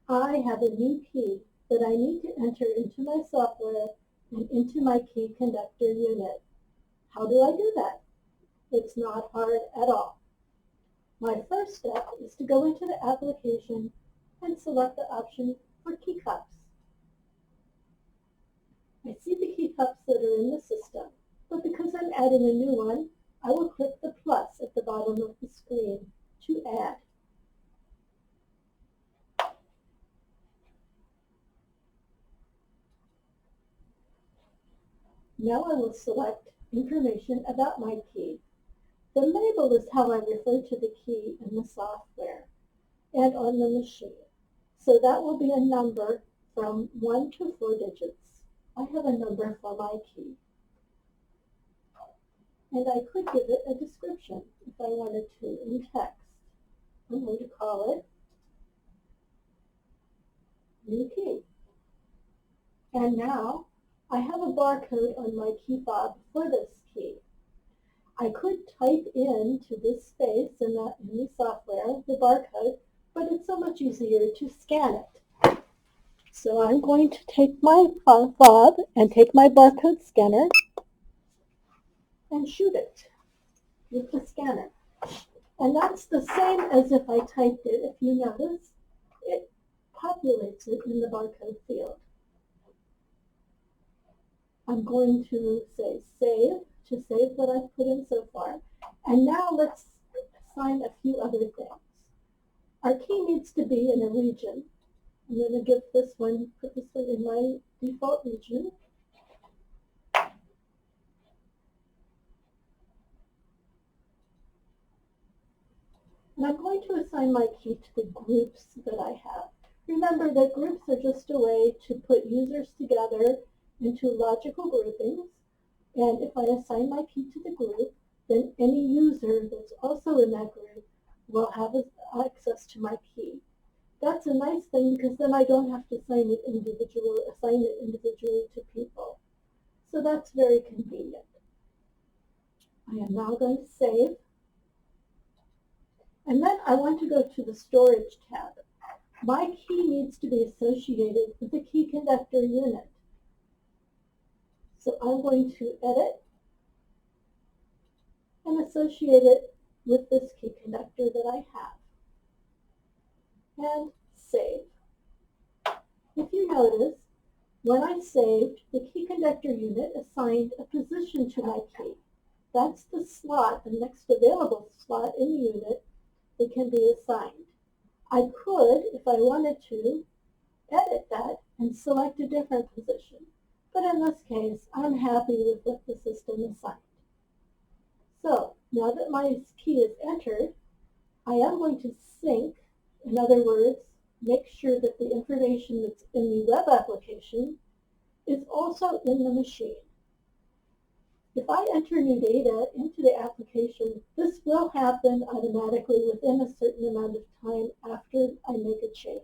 I have a new key that I need to enter into my software and into my KeyConductor unit. How do I do that? It's not hard at all. My first step is to go into the application and select the option for key cups. I see the key cups that are in the system, but because I'm adding a new one, I will click the plus at the bottom of the screen to add. Now I will select information about my key. The label is how I refer to the key in the software and on the machine. So that will be a number from 1 to 4 digits. I have a number for my key. And I could give it a description if I wanted to in text. I'm going to call it new key. And now I have a barcode on my key fob for this key. I could type into this space in the software the barcode, but it's so much easier to scan it. So I'm going to take my fob and take my barcode scanner and shoot it with the scanner. And that's the same as if I typed it. If you notice, it populates it in the barcode field. I'm going to say save to save what I've put in so far. And now let's assign a few other things. Our key needs to be in a region. I'm going to give this one, put this one in my default region. And I'm going to assign my key to the groups that I have. Remember that groups are just a way to put users together into logical groupings. And if I assign my key to the group, then any user that's also in that group will have access to my key. That's a nice thing because then I don't have to assign it individually to people. So that's very convenient. I am now going to save. And then I want to go to the storage tab. My key needs to be associated with the KeyConductor unit. So I'm going to edit and associate it with this KeyConductor that I have. And save. If you notice, when I saved, the KeyConductor unit assigned a position to my key. That's the slot, the next available slot in the unit that can be assigned. I could, if I wanted to, edit that and select a different position. But in this case, I'm happy with what the system assigned. So now that my key is entered, I am going to sync. In other words, make sure that the information that's in the web application is also in the machine. If I enter new data into the application, this will happen automatically within a certain amount of time after I make a change.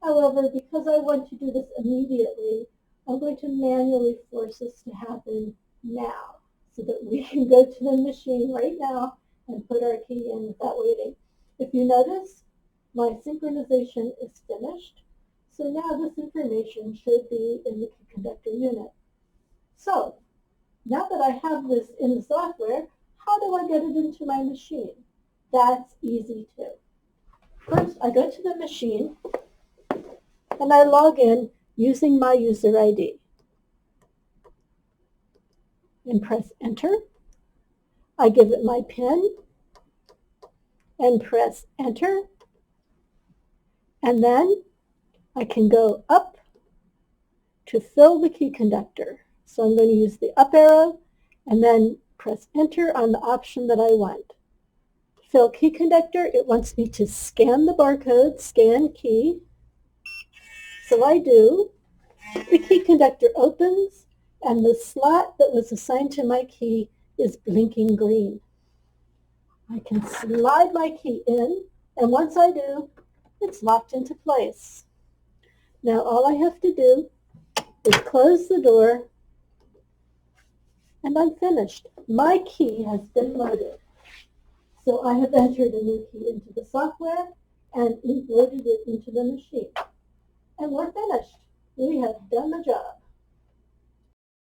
However, because I want to do this immediately, I'm going to manually force this to happen now so that we can go to the machine right now and put our key in without waiting. If you notice, my synchronization is finished. So now this information should be in the KeyConductor unit. So now that I have this in the software, how do I get it into my machine? That's easy too. First, I go to the machine and I log in using my user ID. And press enter. I give it my PIN and press enter. And then I can go up to fill the KeyConductor. So I'm going to use the up arrow and then press enter on the option that I want. Fill KeyConductor, it wants me to scan the barcode, scan key. So I do. The KeyConductor opens and the slot that was assigned to my key is blinking green. I can slide my key in, and once I do, it's locked into place. Now all I have to do is close the door, and I'm finished. My key has been loaded. So I have entered a new key into the software, and inverted it into the machine. And we're finished. We have done the job.